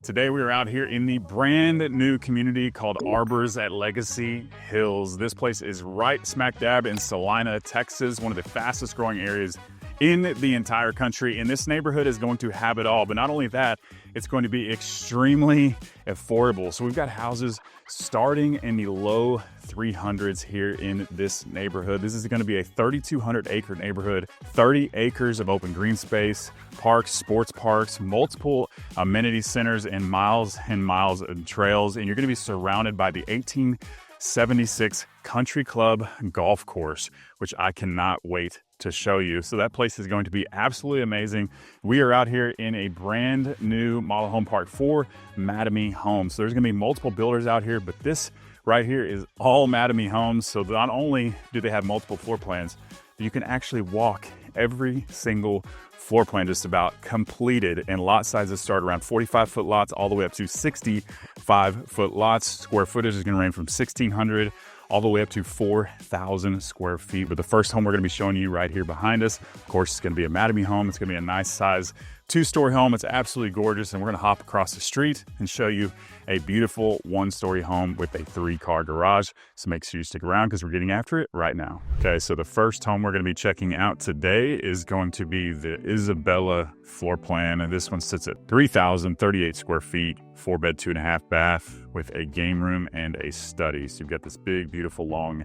Today we are out here in the brand new community called Abors at Legacy Hills. This place is right smack dab in Celina, Texas, one of the fastest growing areas in the entire country. And this neighborhood is going to have it all. But not only that, it's going to be extremely affordable. So we've got houses starting in the low 300s here in this neighborhood. This is going to be a 3,200 acre neighborhood, 30 acres of open green space, parks, sports parks, multiple amenity centers, and miles of trails. And you're going to be surrounded by the 1876 Country Club golf course, which I cannot wait to show you. So that place is going to be absolutely amazing. We are out here in a brand new model home park for Mattamy Homes. So there's going to be multiple builders out here, but this right here is all Mattamy Homes. So not only do they have multiple floor plans, but you can actually walk every single floor plan just about completed, and lot sizes start around 45-foot lots all the way up to 65-foot lots. Square footage is going to range from 1,600 all the way up to 4,000 square feet. But the first home we're going to be showing you right here behind us, of course, it's going to be a Mattamy home. It's going to be a nice size 2-story home. It's absolutely gorgeous. And we're going to hop across the street and show you a beautiful 1-story home with a 3-car garage. So make sure you stick around because we're getting after it right now. Okay, so the first home we're going to be checking out today is going to be the Isabella floor plan. And this one sits at 3,038 square feet, 4-bed, 2.5 bath with a game room and a study. So you've got this big, beautiful, long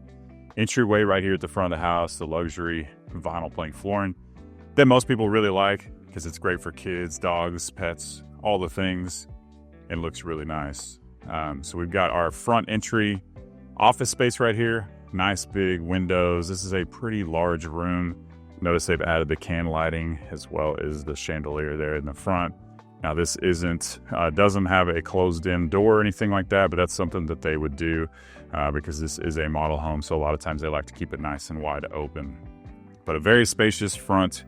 entryway right here at the front of the house, the luxury vinyl plank flooring that most people really like because it's great for kids, dogs, pets, all the things, and looks really nice. So we've got our front entry office space right here. Nice big windows. This is a pretty large room. Notice they've added the can lighting as well as the chandelier there in the front. Now this doesn't have a closed-in door or anything like that, but that's something that they would do because this is a model home. So a lot of times they like to keep it nice and wide open. But a very spacious front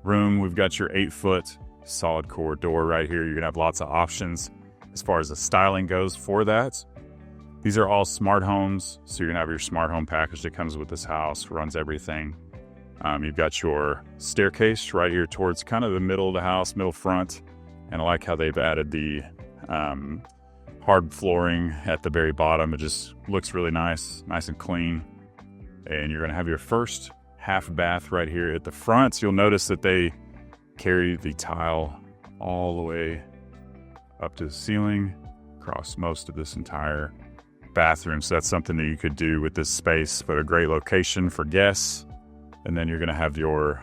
room. We've got your 8-foot solid core door right here. You're gonna have lots of options as far as the styling goes for that. These are all smart homes. So you're gonna have your smart home package that comes with this house, runs everything. You've got your staircase right here towards kind of the middle of the house, middle front. And I like how they've added the hard flooring at the very bottom. It just looks really nice and clean. And you're gonna have your first half bath right here at the front. So you'll notice that they carry the tile all the way up to the ceiling across most of this entire bathroom. So that's something that you could do with this space, but a great location for guests. And then you're going to have your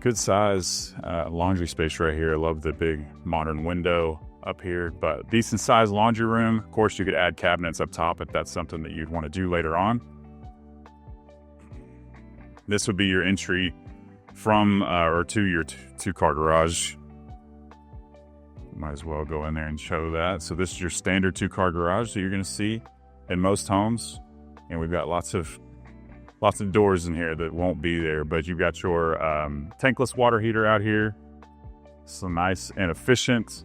good size laundry space right here. I love the big modern window up here, but decent sized laundry room. Of course, you could add cabinets up top if that's something that you'd want to do later on. This would be your entry from or to your 2-car garage. Might as well go in there and show that. So this is your standard 2-car garage that you're going to see in most homes. And we've got lots of doors in here that won't be there, but you've got your tankless water heater out here. So nice and efficient.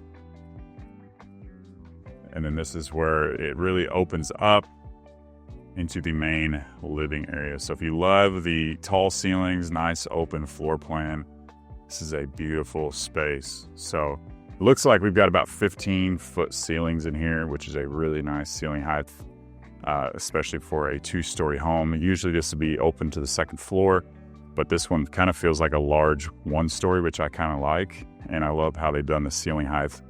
And then this is where it really opens up into the main living area. So if you love the tall ceilings, nice open floor plan, this is a beautiful space. So it looks like we've got about 15-foot ceilings in here, which is a really nice ceiling height, especially for a 2-story home. Usually this would be open to the second floor, but this one kind of feels like a large 1-story, which I kind of like. And I love how they've done the ceiling height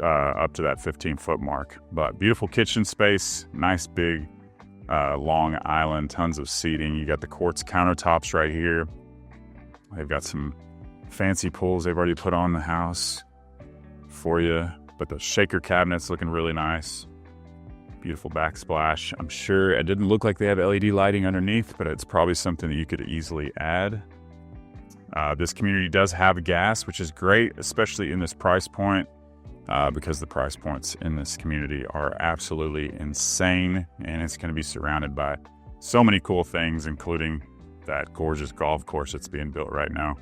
up to that 15-foot mark. But beautiful kitchen space, nice big long island, tons of seating. You got the quartz countertops right here. They've got some fancy pulls they've already put on the house for you, but the shaker cabinets looking really nice. Beautiful backsplash. I'm sure it didn't look like they have LED lighting underneath, but it's probably something that you could easily add. This community does have gas, which is great, especially in this price point. Because the price points in this community are absolutely insane, and it's going to be surrounded by so many cool things, including that gorgeous golf course that's being built right now.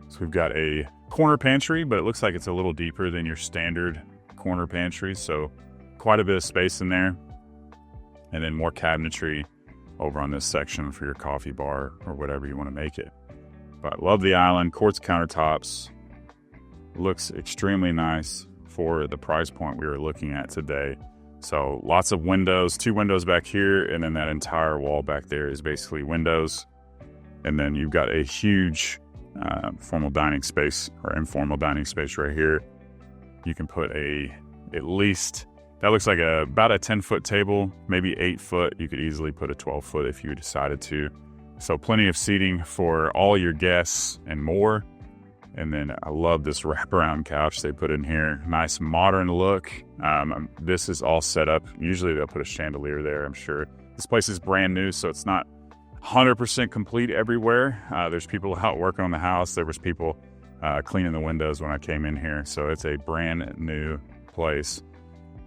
So we've got a corner pantry, but it looks like it's a little deeper than your standard corner pantry, so quite a bit of space in there. And then more cabinetry over on this section for your coffee bar or whatever you want to make it. But love the island, quartz countertops. Looks extremely nice for the price point we were looking at today. So lots of windows, 2 windows back here, and then that entire wall back there is basically windows. And then you've got a huge formal dining space or informal dining space right here. You can put at least, that looks like about a 10-foot table, maybe 8 foot. You could easily put a 12-foot if you decided to. So plenty of seating for all your guests and more. And then I love this wraparound couch they put in here. Nice modern look. This is all set up. Usually they'll put a chandelier there, I'm sure. This place is brand new, so it's not 100% complete everywhere. There's people out working on the house. There was people cleaning the windows when I came in here. So it's a brand new place.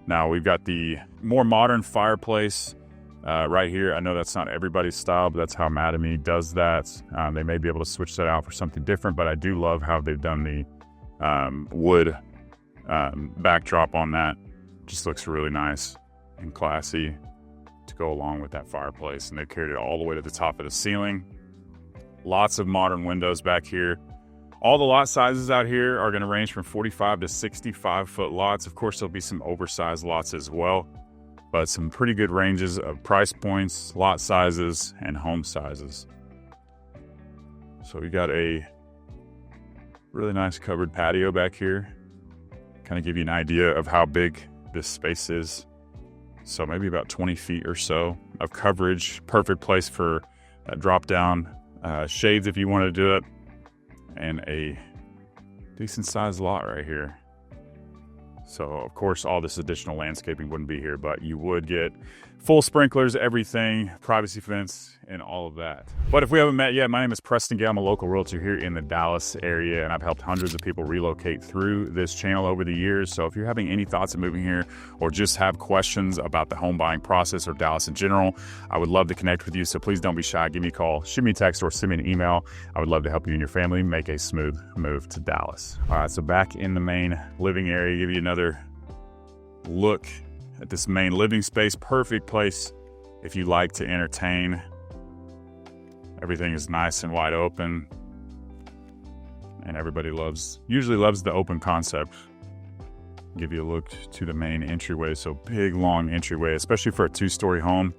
Now we've got the more modern fireplace right here. I know that's not everybody's style, but that's how Madame does that. They may be able to switch that out for something different, but I do love how they've done the wood backdrop on that. Just looks really nice and classy to go along with that fireplace. And they've carried it all the way to the top of the ceiling. Lots of modern windows back here. All the lot sizes out here are going to range from 45 to 65 foot lots. Of course, there'll be some oversized lots as well, but some pretty good ranges of price points, lot sizes, and home sizes. So we got a really nice covered patio back here. Kind of give you an idea of how big this space is. So maybe about 20 feet or so of coverage. Perfect place for that drop down shades if you want to do it. And a decent sized lot right here. So, of course, all this additional landscaping wouldn't be here, but you would get full sprinklers, everything, privacy fence, and all of that. But if we haven't met yet, my name is Preston Gale. I'm a local realtor here in the Dallas area, and I've helped hundreds of people relocate through this channel over the years. So if you're having any thoughts of moving here or just have questions about the home buying process or Dallas in general, I would love to connect with you. So please don't be shy. Give me a call, shoot me a text, or send me an email. I would love to help you and your family make a smooth move to Dallas. All right, so back in the main living area, give you another look at this main living space. Perfect place if you like to entertain. Everything is nice and wide open, and everybody usually loves the open concept. Give you a look to the main entryway. So big, long entryway, especially for a 2-story home.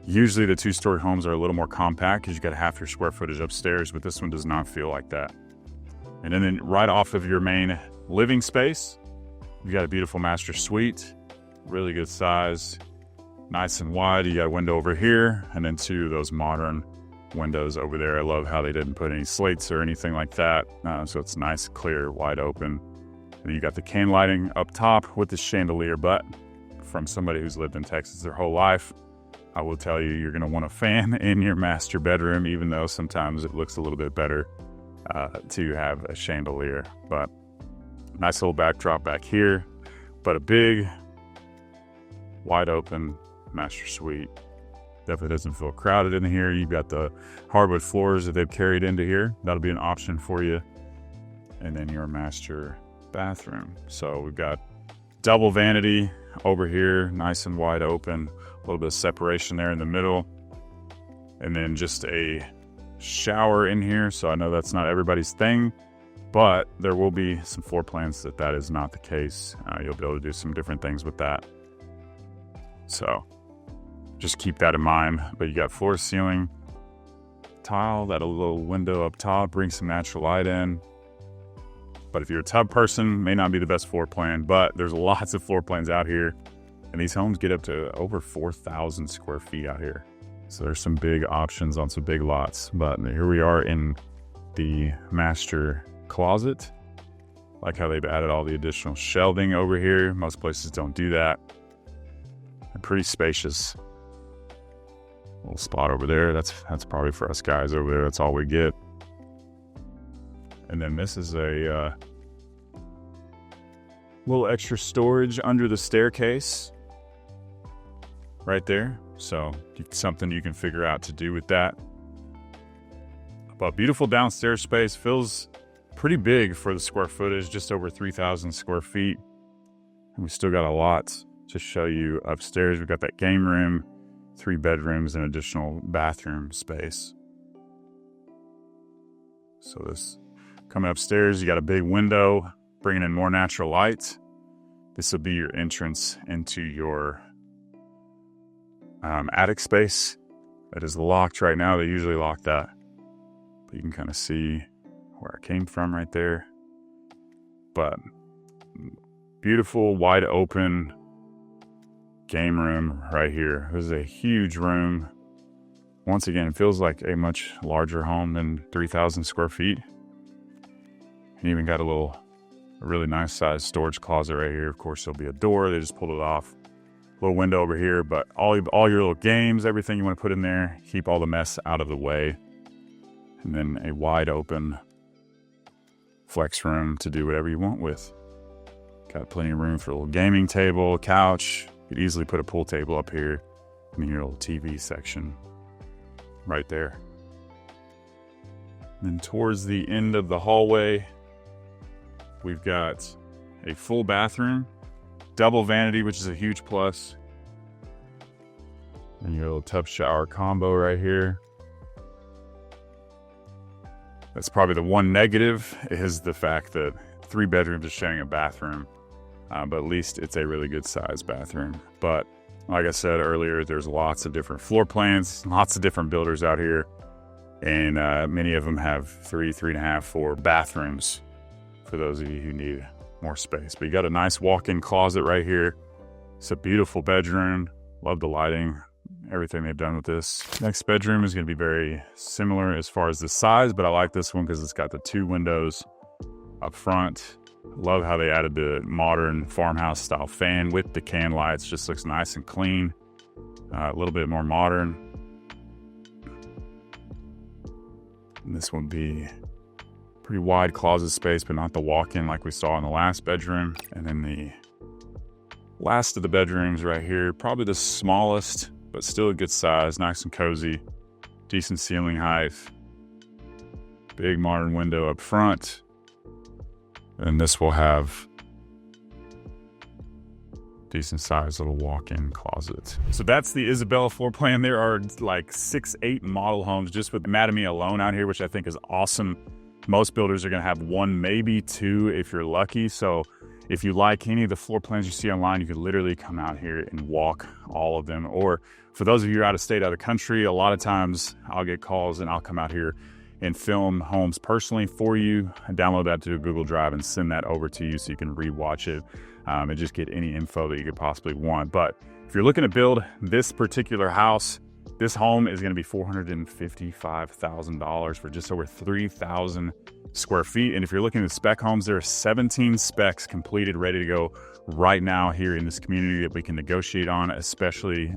Usually the 2-story homes are a little more compact because you got half your square footage upstairs, but this one does not feel like that. And then right off of your main living space, you got a beautiful master suite, really good size, nice and wide. You got a window over here, and then 2 of those modern windows over there. I love how they didn't put any slates or anything like that. So it's nice, clear, wide open. And then you got the can lighting up top with the chandelier, but from somebody who's lived in Texas their whole life, I will tell you, you're going to want a fan in your master bedroom, even though sometimes it looks a little bit better to have a chandelier. But nice little backdrop back here, but a big, wide open master suite. Definitely doesn't feel crowded in here. You've got the hardwood floors that they've carried into here. That'll be an option for you. And then your master bathroom. So we've got double vanity over here, nice and wide open. A little bit of separation there in the middle. And then just a shower in here. So I know that's not everybody's thing, but there will be some floor plans that is not the case. You'll be able to do some different things with that. So just keep that in mind. But you got floor to ceiling tile, that a little window up top brings some natural light in. But if you're a tub person, may not be the best floor plan, but there's lots of floor plans out here. And these homes get up to over 4,000 square feet out here. So there's some big options on some big lots. But here we are in the master closet. Like how they've added all the additional shelving over here. Most places don't do that. And pretty spacious. Little spot over there. That's probably for us guys over there. That's all we get. And then this is a little extra storage under the staircase right there. So something you can figure out to do with that. But beautiful downstairs space. Feels pretty big for the square footage, just over 3,000 square feet. And we still got a lot to show you upstairs. We've got that game room, 3 bedrooms, and additional bathroom space. So this coming upstairs, you got a big window, bringing in more natural light. This will be your entrance into your attic space. That is locked right now. They usually lock that, but you can kind of see where I came from right there. But beautiful, wide open game room right here. This is a huge room. Once again, it feels like a much larger home than 3,000 square feet. And even got a really nice sized storage closet right here. Of course, there'll be a door. They just pulled it off. Little window over here, but all your little games, everything you want to put in there, keep all the mess out of the way. And then a wide open flex room to do whatever you want with. Got plenty of room for a little gaming table, couch. You could easily put a pool table up here. And your little TV section right there. And then towards the end of the hallway, we've got a full bathroom. Double vanity, which is a huge plus. And your little tub shower combo right here. That's probably the one negative, is the fact that 3 bedrooms are sharing a bathroom. But at least it's a really good size bathroom. But like I said earlier, there's lots of different floor plans, lots of different builders out here. And many of them have 3, 3.5, 4 bathrooms for those of you who need more space. But you got a nice walk-in closet right here. It's a beautiful bedroom. Love the lighting, everything they've done with this. Next bedroom is going to be very similar as far as the size, but I like this one because it's got the 2 windows up front. Love how they added the modern farmhouse style fan with the can lights. Just looks nice and clean. A little bit more modern. And this one be pretty wide closet space, but not the walk-in like we saw in the last bedroom. And then the last of the bedrooms right here, probably the smallest, but still a good size, nice and cozy, decent ceiling height, big modern window up front. And this will have decent sized little walk-in closet. So that's the Isabella floor plan. There are like 6, 8 model homes just with Madame alone out here, which I think is awesome. Most builders are going to have 1, maybe 2 if you're lucky. So if you like any of the floor plans you see online, you can literally come out here and walk all of them. Or for those of you out of state, out of country, a lot of times I'll get calls and I'll come out here and film homes personally for you. I download that to a Google Drive and send that over to you so you can rewatch it and just get any info that you could possibly want. But if you're looking to build this particular house, this home is going to be $455,000 for just over 3,000 square feet. And if you're looking at spec homes, there are 17 specs completed, ready to go right now here in this community that we can negotiate on, especially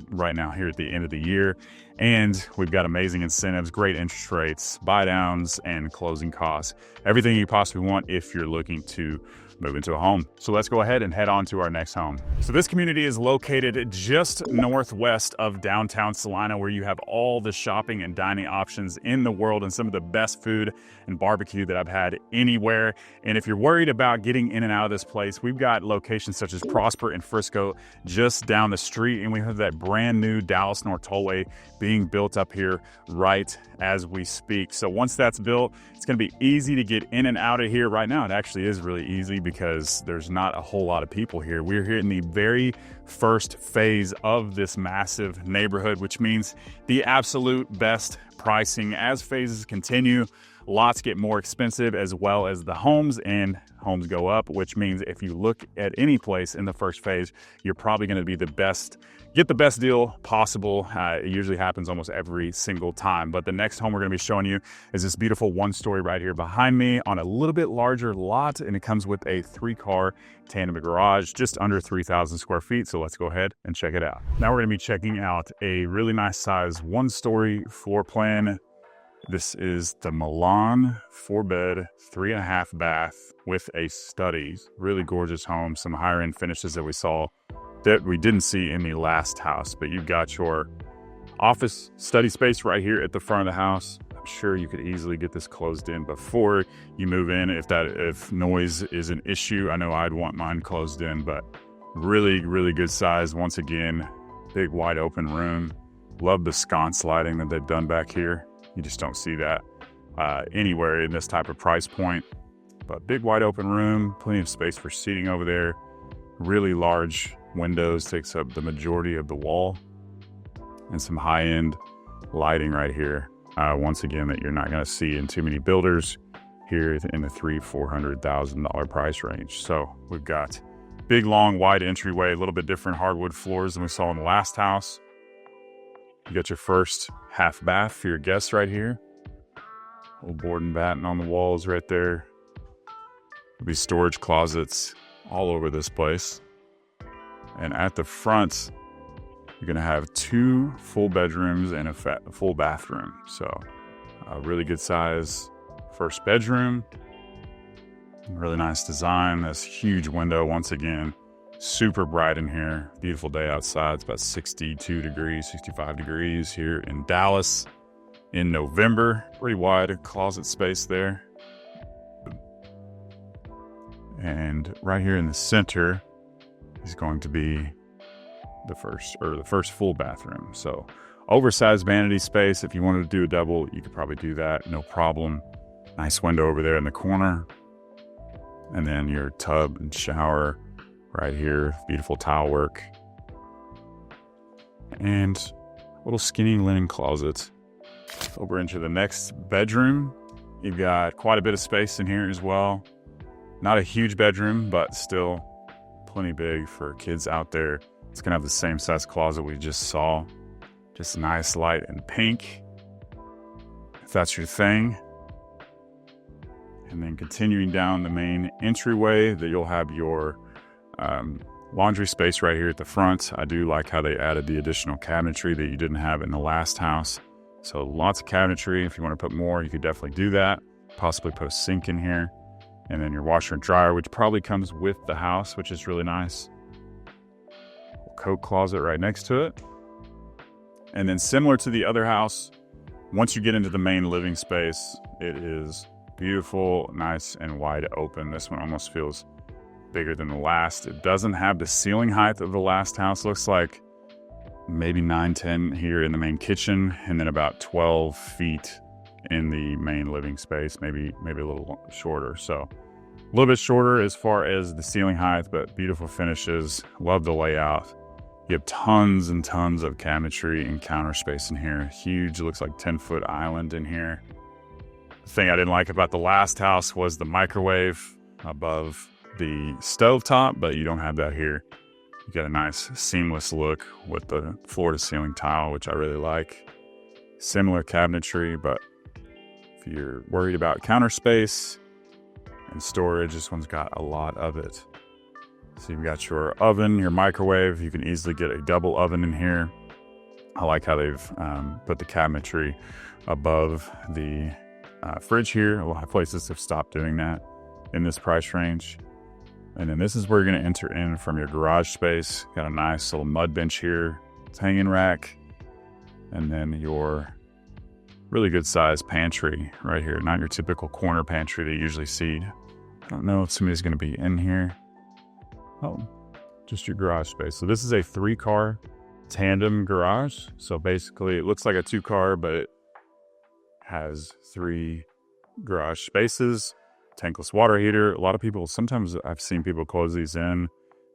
right now here at the end of the year. And we've got amazing incentives, great interest rates, buy downs, and closing costs. Everything you possibly want if you're looking to move into a home. So let's go ahead and head on to our next home. So this community is located just northwest of downtown Celina, where you have all the shopping and dining options in the world and some of the best food and barbecue that I've had anywhere. And if you're worried about getting in and out of this place, we've got locations such as Prosper and Frisco just down the street. And we have that brand new Dallas North Tollway being built up here right as we speak. So once that's built, it's going to be easy to get in and out of here. Right now, it actually is really easy because there's not a whole lot of people here. We're here in the very first phase of this massive neighborhood, which means the absolute best pricing. As phases continue, lots get more expensive as well as the homes, and homes go up, which means if you look at any place in the first phase, you're probably going to be get the best deal possible. It usually happens almost every single time. But the next home we're going to be showing you is this beautiful 1-story right here behind me on a little bit larger lot, and it comes with a 3-car tandem garage, just under 3,000 square feet. So let's go ahead and check it out. Now we're going to be checking out a really nice size 1-story floor plan. This is the Milan 4-bed, 3.5 bath with a study. Really gorgeous home. Some higher end finishes that we saw that we didn't see in the last house, but you've got your office study space right here at the front of the house. I'm sure you could easily get this closed in before you move in if noise is an issue. I know I'd want mine closed in, but really, really good size. Once again, big wide open room. Love the sconce lighting that they've done back here. You just don't see that anywhere in this type of price point. But big wide open room, plenty of space for seating over there. Really large windows, takes up the majority of the wall. And some high-end lighting right here. Once again, that you're not going to see in too many builders here in the $300,000-$400,000 price range. So we've got big, long, wide entryway, a little bit different hardwood floors than we saw in the last house. You got your first half bath for your guests right here. Old board and batten on the walls right there. There'll be storage closets all over this place. And at the front, you're going to have 2 full bedrooms and a full bathroom. So a really good size first bedroom. Really nice design. This huge window once again. Super bright in here. Beautiful day outside. It's about 62 degrees, 65 degrees here in Dallas in November. Pretty wide closet space there. And right here in the center is going to be the first full bathroom. So oversized vanity space. If you wanted to do a double, you could probably do that, no problem. Nice window over there in the corner. And then your tub and shower right here. Beautiful tile work. And a little skinny linen closet. Over into the next bedroom. You've got quite a bit of space in here as well. Not a huge bedroom, but still plenty big for kids out there. It's going to have the same size closet we just saw. Just nice light and pink, if that's your thing. And then continuing down the main entryway, that you'll have your laundry space right here at the front. I do like how they added the additional cabinetry that you didn't have in the last house. So lots of cabinetry. If you want to put more, you could definitely do that. Possibly put a sink in here. And then your washer and dryer, which probably comes with the house, which is really nice. Coat closet right next to it. And then similar to the other house, once you get into the main living space, it is beautiful, nice, and wide open. This one almost feels bigger than the last. It doesn't have the ceiling height of the last house. Looks like maybe 9-10 here in the main kitchen, and then about 12 feet in the main living space, maybe a little shorter. So a little bit shorter as far as the ceiling height, but beautiful finishes. Love the layout. You have tons and tons of cabinetry and counter space in here. Huge, looks like 10-foot island in here. The thing I didn't like about the last house was the microwave above the stovetop, but you don't have that here. You got a nice seamless look with the floor-to-ceiling tile, which I really like. Similar cabinetry, but if you're worried about counter space and storage, this one's got a lot of it. So you've got your oven, your microwave. You can easily get a double oven in here. I like how they've put the cabinetry above the fridge here. A lot of places have stopped doing that in this price range. And then this is where you're going to enter in from your garage space. Got a nice little mud bench here. It's hanging rack. And then your really good sized pantry right here. Not your typical corner pantry that you usually see. I don't know if somebody's going to be in here. Oh, just your garage space. So this is a 3-car tandem garage. So basically it looks like a 2-car, but it has 3 garage spaces, tankless water heater. A lot of people, sometimes I've seen people close these in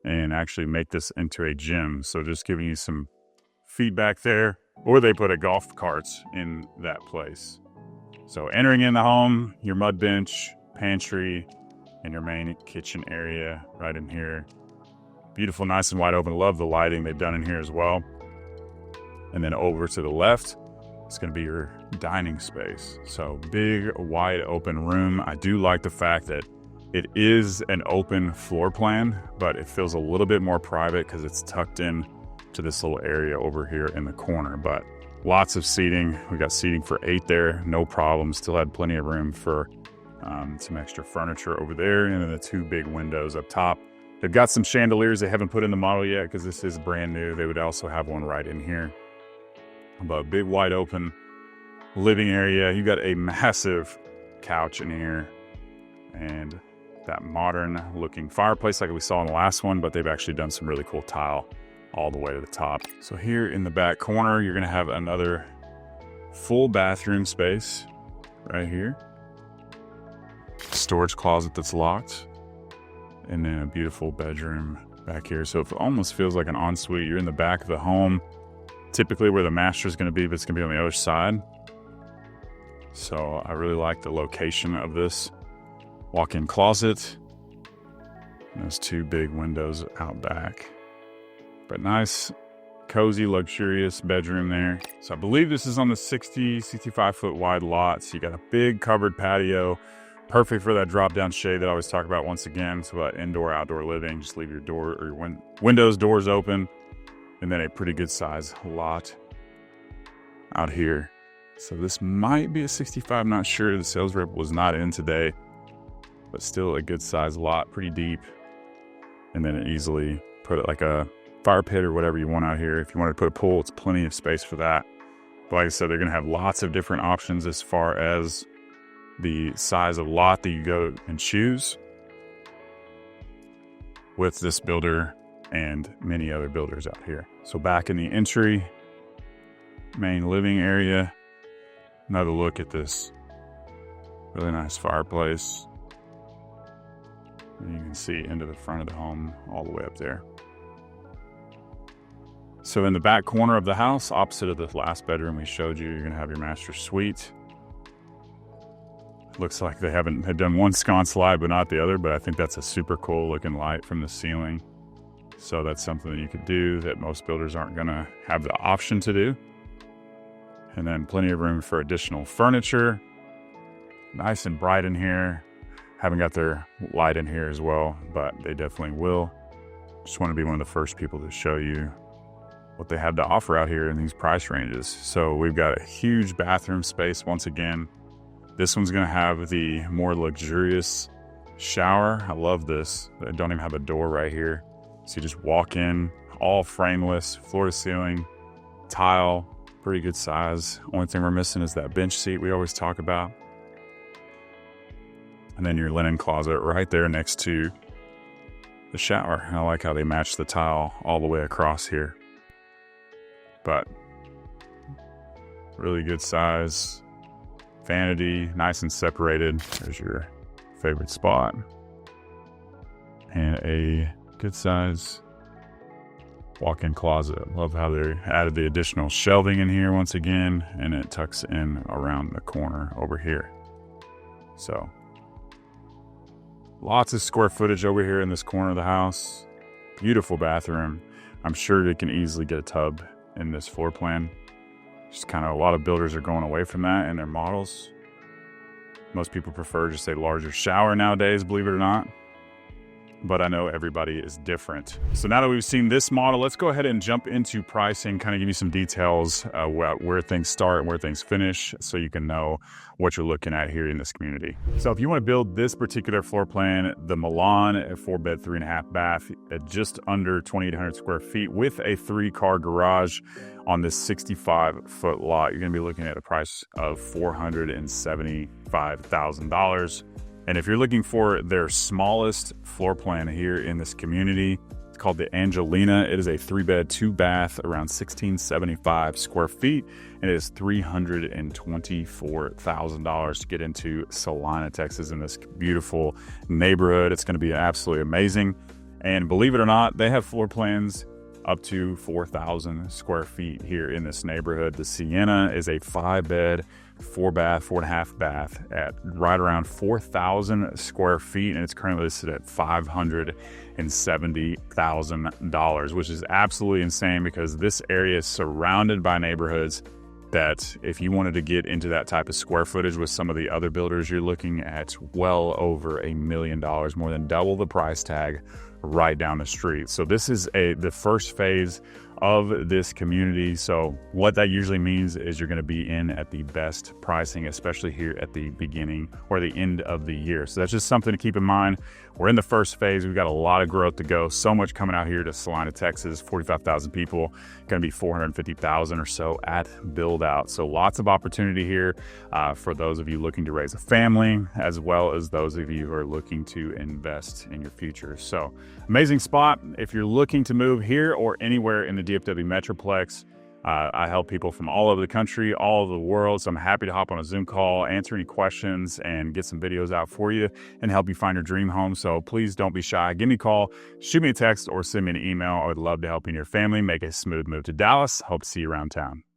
and actually make this into a gym. So just giving you some feedback there. Or they put a golf cart in that place. So entering in the home, your mud bench, pantry, and your main kitchen area right in here. Beautiful, nice and wide open. Love the lighting they've done in here as well. And then over to the left, it's going to be your dining space. So big, wide open room. I do like the fact that it is an open floor plan, but it feels a little bit more private because it's tucked in to this little area over here in the corner. But lots of seating. We got seating for 8 there, no problem. Still had plenty of room for some extra furniture over there, and then the 2 big windows up top. They've got some chandeliers they haven't put in the model yet because this is brand new. They would also have one right in here. But big wide open living area. You got a massive couch in here and that modern looking fireplace like we saw in the last one, but they've actually done some really cool tile all the way to the top. So here in the back corner, you're going to have another full bathroom space right here. storage closet that's locked. And then a beautiful bedroom back here. So it almost feels like an ensuite. You're in the back of the home, typically where the master is going to be, but it's going to be on the other side. So I really like the location of this walk-in closet. And those two big windows out back. But nice, cozy, luxurious bedroom there. So I believe this is on the 65 foot wide lot. So you got a big covered patio, perfect for that drop down shade that I always talk about once again. So about indoor, outdoor living, just leave your door or your windows, doors open. And then a pretty good size lot out here. So this might be a 65, I'm not sure. The sales rep was not in today, but still a good size lot, pretty deep. And then easily put it like a fire pit or whatever you want out here. If you want to put a pool, it's plenty of space for that. But like I said, they're going to have lots of different options as far as the size of lot that you go and choose with this builder and many other builders out here. So back in the entry, main living area, another look at this really nice fireplace. And you can see into the front of the home all the way up there. So in the back corner of the house, opposite of the last bedroom we showed you, you're going to have your master suite. Looks like they had done one sconce slide, but not the other, but I think that's a super cool looking light from the ceiling. So that's something that you could do that most builders aren't going to have the option to do. And then plenty of room for additional furniture. Nice and bright in here. Haven't got their light in here as well, but they definitely will. Just want to be one of the first people to show you what they have to offer out here in these price ranges. So we've got a huge bathroom space once again. This one's going to have the more luxurious shower. I love this. They don't even have a door right here. So you just walk in, all frameless, floor to ceiling, tile, pretty good size. Only thing we're missing is that bench seat we always talk about. And then your linen closet right there next to the shower. I like how they match the tile all the way across here. But really good size. Vanity, nice and separated. There's your favorite spot. And a good size walk-in closet. Love how they added the additional shelving in here once again. And it tucks in around the corner over here. So lots of square footage over here in this corner of the house. Beautiful bathroom. I'm sure they can easily get a tub in this floor plan. Just kind of a lot of builders are going away from that in their models. Most people prefer just a larger shower nowadays, believe it or not. But I know everybody is different. So now that we've seen this model, let's go ahead and jump into pricing, kind of give you some details where things start and where things finish so you can know what you're looking at here in this community. So if you want to build this particular floor plan, the Milan, a 4-bed, 3.5 bath at just under 2,800 square feet with a 3-car garage on this 65-foot lot, you're going to be looking at a price of $475,000. And if you're looking for their smallest floor plan here in this community, it's called the Angelina. It is a 3-bed, 2-bath, around 1,675 square feet. And it is $324,000 to get into Celina, Texas, in this beautiful neighborhood. It's going to be absolutely amazing. And believe it or not, they have floor plans up to 4,000 square feet here in this neighborhood. The Sienna is a 5-bed, 4-bath, 4.5 bath at right around 4,000 square feet, and it's currently listed at $570,000, which is absolutely insane because this area is surrounded by neighborhoods that if you wanted to get into that type of square footage with some of the other builders, you're looking at well over $1 million, more than double the price tag right down the street. So this is the first phase of this community. So what that usually means is you're going to be in at the best pricing, especially here at the beginning or the end of the year. So that's just something to keep in mind. We're in the first phase. We've got a lot of growth to go. So much coming out here to Celina, Texas, 45,000 people, going to be 450,000 or so at build out. So lots of opportunity here for those of you looking to raise a family, as well as those of you who are looking to invest in your future. So amazing spot. If you're looking to move here or anywhere in the DFW Metroplex, I help people from all over the country, all over the world. So I'm happy to hop on a Zoom call, answer any questions, and get some videos out for you and help you find your dream home. So please don't be shy. Give me a call, shoot me a text, or send me an email. I would love to help you and your family make a smooth move to Dallas. Hope to see you around town.